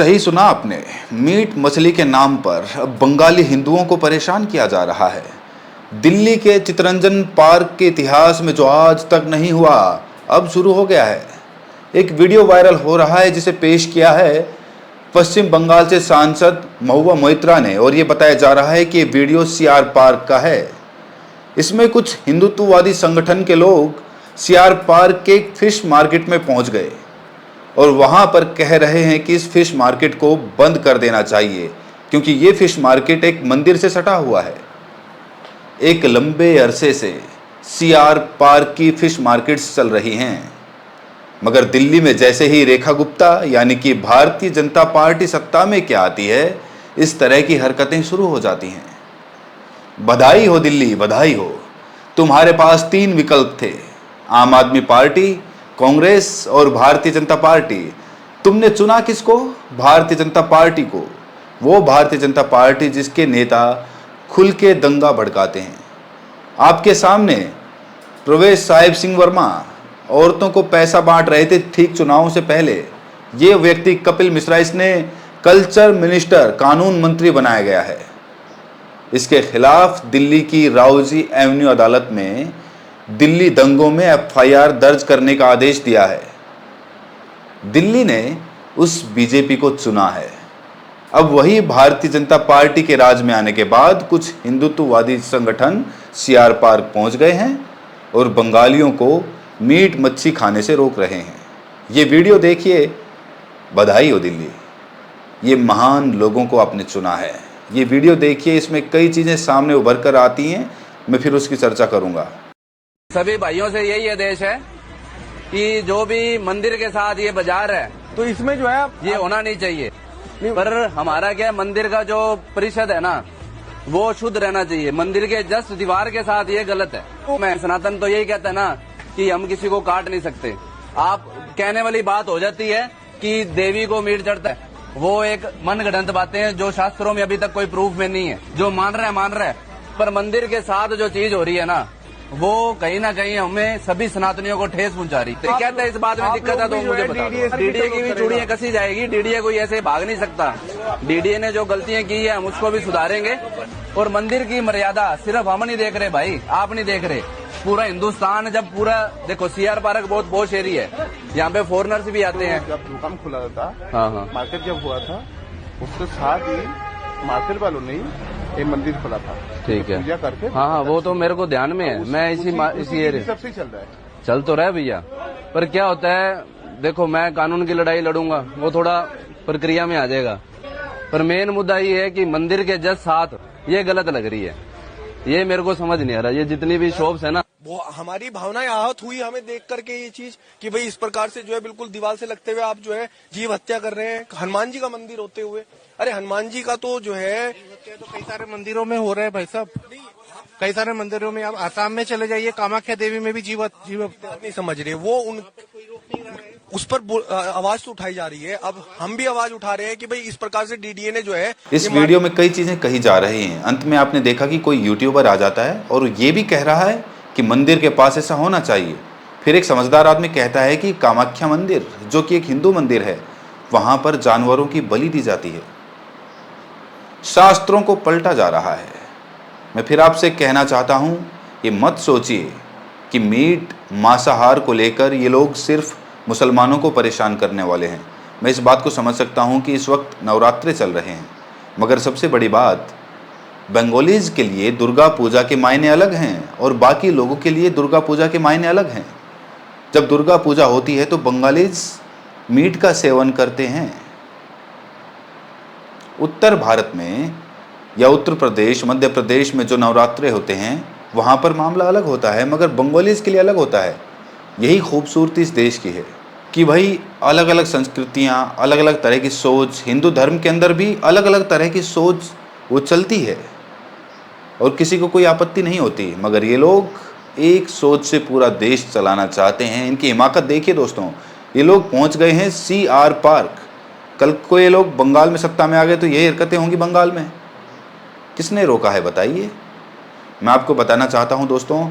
सही सुना आपने। मीट मछली के नाम पर अब बंगाली हिंदुओं को परेशान किया जा रहा है। दिल्ली के चितरंजन पार्क के इतिहास में जो आज तक नहीं हुआ, अब शुरू हो गया है। एक वीडियो वायरल हो रहा है जिसे पेश किया है पश्चिम बंगाल से सांसद महुआ मोइत्रा ने, और ये बताया जा रहा है कि ये वीडियो सीआर पार्क का है। इसमें कुछ हिंदुत्ववादी संगठन के लोग सीआर पार्क के फिश मार्केट में पहुंच गए और वहां पर कह रहे हैं कि इस फिश मार्केट को बंद कर देना चाहिए, क्योंकि ये फिश मार्केट एक मंदिर से सटा हुआ है। एक लंबे अरसे से सीआर पार्क की फिश मार्केट्स चल रही हैं, मगर दिल्ली में जैसे ही रेखा गुप्ता यानी कि भारतीय जनता पार्टी सत्ता में क्या आती है, इस तरह की हरकतें शुरू हो जाती हैं। बधाई हो दिल्ली, बधाई हो। तुम्हारे पास 3 विकल्प थे, आम आदमी पार्टी, कांग्रेस और भारतीय जनता पार्टी। तुमने चुना किसको? भारतीय जनता पार्टी को। वो भारतीय जनता पार्टी जिसके नेता खुल के दंगा भड़काते हैं। आपके सामने प्रवेश साहिब सिंह वर्मा औरतों को पैसा बांट रहे थे ठीक चुनावों से पहले। ये व्यक्ति कपिल मिश्रा, इसने कल्चर मिनिस्टर, कानून मंत्री बनाया गया है। इसके खिलाफ दिल्ली की राउजी एवेन्यू अदालत में दिल्ली दंगों में एफआईआर दर्ज करने का आदेश दिया है। दिल्ली ने उस बीजेपी को चुना है। अब वही भारतीय जनता पार्टी के राज में आने के बाद कुछ हिंदुत्ववादी संगठन सीआर पार्क पहुंच गए हैं और बंगालियों को मीट मच्छी खाने से रोक रहे हैं। ये वीडियो देखिए। बधाई हो दिल्ली, ये महान लोगों को आपने चुना है। ये वीडियो देखिए, इसमें कई चीजें सामने उभर कर आती हैं, मैं फिर उसकी चर्चा करूंगा। सभी भाइयों से यही आदेश है कि जो भी मंदिर के साथ ये बाजार है, तो इसमें जो है ये होना नहीं चाहिए। पर हमारा क्या, मंदिर का जो परिषद है ना, वो शुद्ध रहना चाहिए। मंदिर के जस्ट दीवार के साथ ये गलत है। मैं सनातन तो यही कहता है ना कि हम किसी को काट नहीं सकते। आप कहने वाली बात हो जाती है कि देवी को मीट चढ़ता है, वो एक मनगढ़ंत बातें हैं जो शास्त्रों में अभी तक कोई प्रूफ में नहीं है। जो मान रहा है, पर मंदिर के साथ जो चीज हो रही है ना, वो कहीं ना कहीं हमें सभी सनातनियों को ठेस पहुंचा रही है। कहते हैं इस बात में दिक्कत है तो मुझे बता दो। डीडीए की भी चूड़ियां कसी जाएगी। डीडीए कोई ऐसे भाग नहीं सकता। डीडीए ने जो गलतियां की है हम उसको भी सुधारेंगे। और मंदिर की मर्यादा सिर्फ हम नहीं देख रहे भाई, आप नहीं देख रहे, पूरा हिंदुस्तान। जब पूरा देखो, सीआर पार्क बहुत पॉश एरिया है, यहाँ पे फॉरेनर्स भी आते हैं। जब दुकान खुला था, हाँ, मार्केट जब हुआ था, उसके साथ ही मार्केट वालों ने एक मंदिर खोला था। ठीक है, पूजा करके। हाँ, वो तो मेरे को ध्यान में है। मैं इसी एरिया सबसे चल रहा है, चल तो रहा है भैया। पर क्या होता है, देखो मैं कानून की लड़ाई लड़ूंगा, वो थोड़ा प्रक्रिया में आ जाएगा। पर मेन मुद्दा ये है कि मंदिर के जस्ट साथ ये गलत लग रही है। ये मेरे को समझ नहीं आ रहा। ये जितनी भी शॉप्स है ना, वो हमारी भावनाएं आहत हुई हमें देख करके ये चीज कि भाई इस प्रकार से जो है बिल्कुल दीवार से लगते हुए आप जो है जीव हत्या कर रहे हैं हनुमान जी का मंदिर होते हुए। अरे हनुमान जी का तो जो है तो कई सारे मंदिरों में हो रहे हैं भाई साहब, कई सारे मंदिरों में। आप आसाम में चले जाइए, कामाख्या देवी में भी जीव नहीं समझ रहे वो उस पर आवाज तो उठाई जा रही है। अब हम भी आवाज उठा रहे हैं कि भाई इस प्रकार से डीडीए ने जो है। इस वीडियो में कई चीजें कही जा रही हैं। अंत में आपने देखा कि कोई यूट्यूबर आ जाता है और ये भी कह रहा है कि मंदिर के पास ऐसा होना चाहिए। फिर एक समझदार आदमी कहता है कि कामाख्या मंदिर, जो कि एक हिंदू मंदिर है, वहां पर जानवरों की बलि दी जाती है। शास्त्रों को पलटा जा रहा है। मैं फिर आपसे कहना चाहता हूं, ये मत सोचिए कि मीट मांसाहार को लेकर ये लोग सिर्फ मुसलमानों को परेशान करने वाले हैं। मैं इस बात को समझ सकता हूं कि इस वक्त नवरात्रे चल रहे हैं, मगर सबसे बड़ी बात, बंगालीज के लिए दुर्गा पूजा के मायने अलग हैं और बाकी लोगों के लिए दुर्गा पूजा के मायने अलग हैं। जब दुर्गा पूजा होती है तो बंगालीज मीट का सेवन करते हैं। उत्तर भारत में या उत्तर प्रदेश, मध्य प्रदेश में जो नवरात्रे होते हैं वहाँ पर मामला अलग होता है, मगर बंगालीज के लिए अलग होता है। यही खूबसूरती इस देश की है कि भाई अलग अलग संस्कृतियाँ, अलग अलग तरह की सोच, हिंदू धर्म के अंदर भी अलग अलग तरह की सोच वो चलती है और किसी को कोई आपत्ति नहीं होती। मगर ये लोग एक सोच से पूरा देश चलाना चाहते हैं। इनकी हिमाकत देखिए दोस्तों, ये लोग पहुंच गए हैं सीआर पार्क। कल को ये लोग बंगाल में सत्ता में आ गए तो यही हरकतें होंगी बंगाल में। किसने रोका है बताइए? मैं आपको बताना चाहता हूं दोस्तों,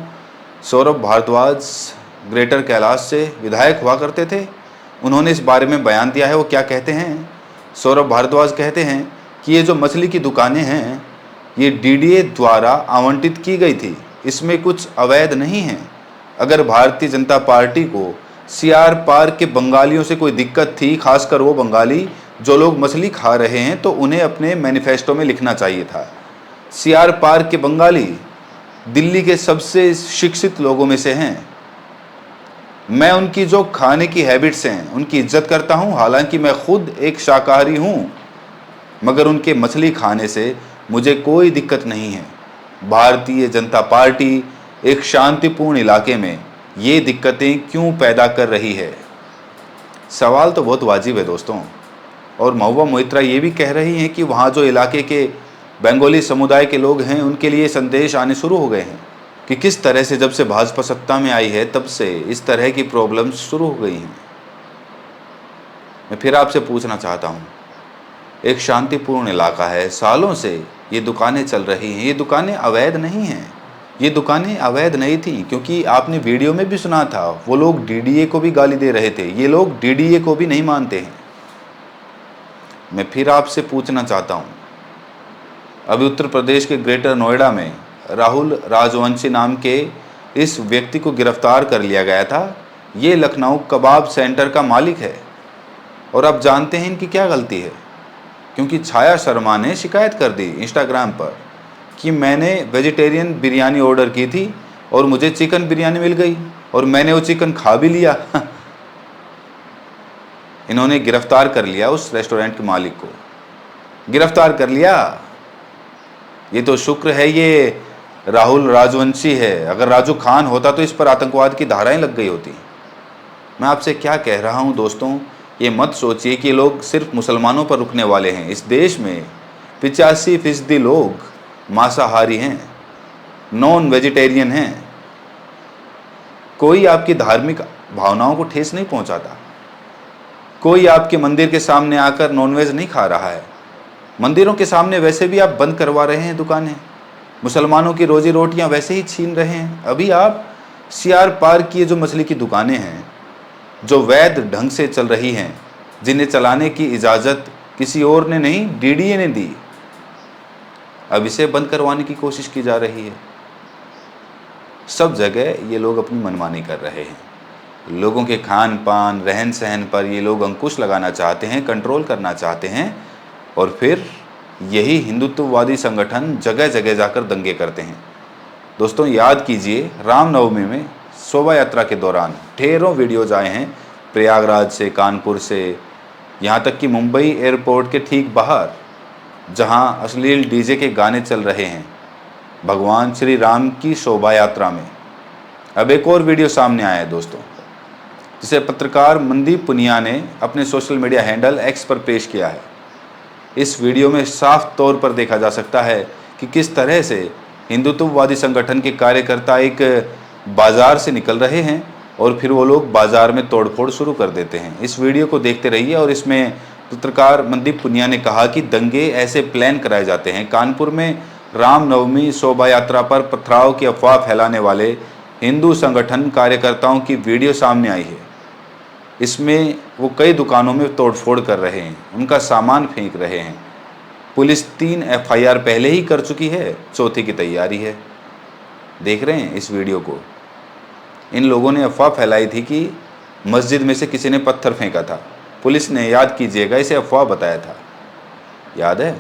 सौरभ भारद्वाज ग्रेटर कैलाश से विधायक हुआ करते थे। उन्होंने इस बारे में बयान दिया है। वो क्या कहते हैं सौरभ भारद्वाज कहते हैं कि ये जो मछली की दुकानें हैं ये डीडीए द्वारा आवंटित की गई थी, इसमें कुछ अवैध नहीं है। अगर भारतीय जनता पार्टी को सीआर पार्क के बंगालियों से कोई दिक्कत थी, खासकर वो बंगाली जो लोग मछली खा रहे हैं, तो उन्हें अपने मैनिफेस्टो में लिखना चाहिए था। सीआर पार्क के बंगाली दिल्ली के सबसे शिक्षित लोगों में से हैं। मैं उनकी जो खाने की हैबिट्स हैं उनकी इज्जत करता हूं, हालांकि मैं खुद एक शाकाहारी हूं, मगर उनके मछली खाने से मुझे कोई दिक्कत नहीं है। भारतीय जनता पार्टी एक शांतिपूर्ण इलाके में ये दिक्कतें क्यों पैदा कर रही है? सवाल तो बहुत वाजिब है दोस्तों। और महुआ मोइत्रा ये भी कह रही हैं कि वहाँ जो इलाके के बंगाली समुदाय के लोग हैं उनके लिए संदेश आने शुरू हो गए हैं कि किस तरह से जब से भाजपा सत्ता में आई है तब से इस तरह की प्रॉब्लम शुरू हो गई हैं। मैं फिर आपसे पूछना चाहता हूँ, एक शांतिपूर्ण इलाका है, सालों से ये दुकानें चल रही हैं, ये दुकानें अवैध नहीं हैं। ये दुकानें अवैध नहीं थी क्योंकि आपने वीडियो में भी सुना था, वो लोग डीडीए को भी गाली दे रहे थे। ये लोग डीडीए को भी नहीं मानते हैं। मैं फिर आपसे पूछना चाहता हूँ, अभी उत्तर प्रदेश के ग्रेटर नोएडा में राहुल राजवंशी नाम के इस व्यक्ति को गिरफ्तार कर लिया गया था। ये लखनऊ कबाब सेंटर का मालिक है और आप जानते हैं इनकी क्या गलती है, क्योंकि छाया शर्मा ने शिकायत कर दी इंस्टाग्राम पर कि मैंने वेजिटेरियन बिरयानी ऑर्डर की थी और मुझे चिकन बिरयानी मिल गई और मैंने वो चिकन खा भी लिया। इन्होंने गिरफ्तार कर लिया, उस रेस्टोरेंट के मालिक को गिरफ्तार कर लिया। ये तो शुक्र है ये राहुल राजवंशी है, अगर राजू खान होता तो इस पर आतंकवाद की धाराएं लग गई होती। मैं आपसे क्या कह रहा हूं दोस्तों, ये मत सोचिए कि लोग सिर्फ मुसलमानों पर रुकने वाले हैं। इस देश में 85% लोग मांसाहारी हैं, नॉन वेजिटेरियन हैं। कोई आपकी धार्मिक भावनाओं को ठेस नहीं पहुंचाता। कोई आपके मंदिर के सामने आकर नॉनवेज नहीं खा रहा है। मंदिरों के सामने वैसे भी आप बंद करवा रहे हैं दुकानें, मुसलमानों की रोजी रोटियां वैसे ही छीन रहे हैं। अभी आप सीआर पार्क की जो मछली की दुकानें हैं जो वैध ढंग से चल रही हैं, जिन्हें चलाने की इजाज़त किसी और ने नहीं, डीडीए ने दी, अब इसे बंद करवाने की कोशिश की जा रही है। सब जगह ये लोग अपनी मनमानी कर रहे हैं। लोगों के खान पान रहन सहन पर ये लोग अंकुश लगाना चाहते हैं, कंट्रोल करना चाहते हैं, और फिर यही हिंदुत्ववादी संगठन जगह जगह जाकर दंगे करते हैं। दोस्तों याद कीजिए, रामनवमी में शोभा यात्रा के दौरान ढेरों वीडियोज आए हैं प्रयागराज से, कानपुर से, यहाँ तक कि मुंबई एयरपोर्ट के ठीक बाहर जहाँ अश्लील डीजे के गाने चल रहे हैं भगवान श्री राम की शोभा यात्रा में। अब एक और वीडियो सामने आया है दोस्तों, जिसे पत्रकार मनदीप पुनिया ने अपने सोशल मीडिया हैंडल एक्स पर पेश किया है। इस वीडियो में साफ तौर पर देखा जा सकता है कि किस तरह से हिंदुत्ववादी संगठन के कार्यकर्ता एक बाज़ार से निकल रहे हैं और फिर वो लोग बाज़ार में तोड़फोड़ शुरू कर देते हैं। इस वीडियो को देखते रहिए। और इसमें पत्रकार मनदीप पुनिया ने कहा कि दंगे ऐसे प्लान कराए जाते हैं। कानपुर में रामनवमी शोभा यात्रा पर पथराव की अफवाह फैलाने वाले हिंदू संगठन कार्यकर्ताओं की वीडियो सामने आई है। इसमें वो कई दुकानों में तोड़फोड़ कर रहे हैं, उनका सामान फेंक रहे हैं। पुलिस 3 FIR पहले ही कर चुकी है, चौथी की तैयारी है। देख रहे हैं इस वीडियो को। इन लोगों ने अफवाह फैलाई थी कि मस्जिद में से किसी ने पत्थर फेंका था। पुलिस ने, याद कीजिएगा, इसे अफवाह बताया था। याद है?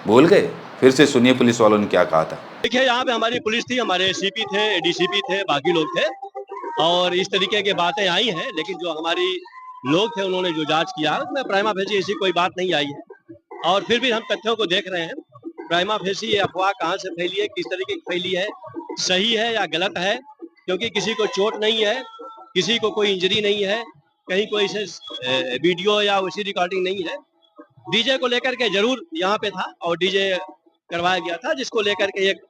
भूल गए? फिर से सुनिए पुलिस वालों ने क्या कहा था। देखिए, यहाँ पे हमारी पुलिस थी, हमारे सीपी थे, ADCP थे, बाकी लोग थे, और इस तरीके की बातें आई हैं। लेकिन जो हमारी लोग थे उन्होंने जो जांच किया उसमें प्राइमा फेसी ऐसी कोई बात नहीं आई है। और फिर भी हम तथ्यों को देख रहे हैं। प्राइमा फेसी ये अफवाह कहाँ से फैली है, किस तरीके की फैली है, सही है या गलत है, क्योंकि किसी को चोट नहीं है, किसी को कोई इंजरी नहीं है, कहीं कोई से वीडियो या उसी रिकॉर्डिंग नहीं है। डीजे को लेकर के जरूर यहाँ पे था और डीजे करवाया गया था, जिसको लेकर के एक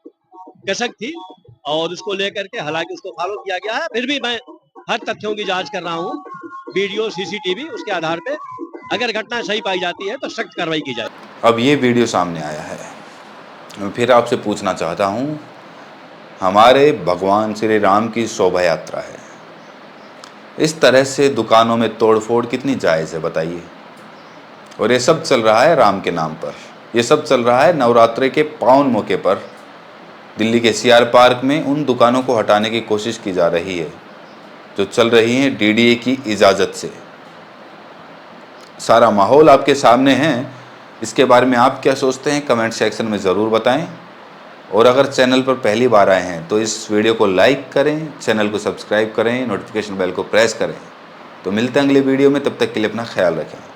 कसक थी और उसको लेकर के हालांकि उसको फॉलो किया गया है। फिर भी मैं हर तथ्यों की जांच कर रहा हूँ, वीडियो, CCTV, उसके आधार पे अगर घटना सही पाई जाती है तो सख्त कार्रवाई की जाए। अब ये वीडियो सामने आया है, मैं फिर आपसे पूछना चाहता हूँ, हमारे भगवान श्री राम की शोभा यात्रा है, इस तरह से दुकानों में तोड़फोड़ कितनी जायज़ है बताइए? और ये सब चल रहा है राम के नाम पर। ये सब चल रहा है नवरात्रे के पावन मौके पर। दिल्ली के सीआर पार्क में उन दुकानों को हटाने की कोशिश की जा रही है जो चल रही हैं डीडीए की इजाज़त से। सारा माहौल आपके सामने है। इसके बारे में आप क्या सोचते हैं कमेंट सेक्शन में ज़रूर बताएं। और अगर चैनल पर पहली बार आए हैं तो इस वीडियो को लाइक करें, चैनल को सब्सक्राइब करें, नोटिफिकेशन बेल को प्रेस करें। तो मिलते हैं अगले वीडियो में, तब तक के लिए अपना ख्याल रखें।